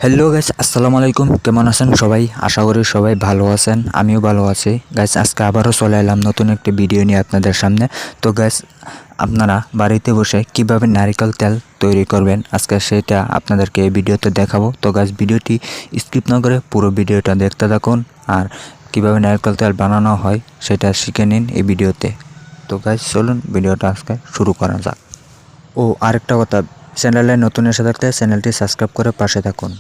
Hello guys, আসসালামু আলাইকুম। কেমন আছেন সবাই? আশা করি সবাই ভালো আছেন, আমিও ভালো আছি। গাইস, আজকে আবারও চলে এলাম নতুন একটি ভিডিও নিয়ে আপনাদের সামনে। তো গাইস, আপনারা বাড়িতে বসে কিভাবে নারকেল তেল তৈরি করবেন আজকে সেটা আপনাদেরকে এই ভিডিওতে দেখাবো। তো গাইস, ভিডিওটি স্কিপ না করে পুরো ভিডিওটা দেখতে থাকুন আর কিভাবে নারকেল তেল বানানো হয় সেটা শিখে নিন এই ভিডিওতে। তো গাইস, চলুন ভিডিওটা আজকে শুরু করা যাক। ও আরেকটা কথা, চ্যানেলে নতুন এসে থাকলে চ্যানেলটি সাবস্ক্রাইব করে পাশে থাকুন।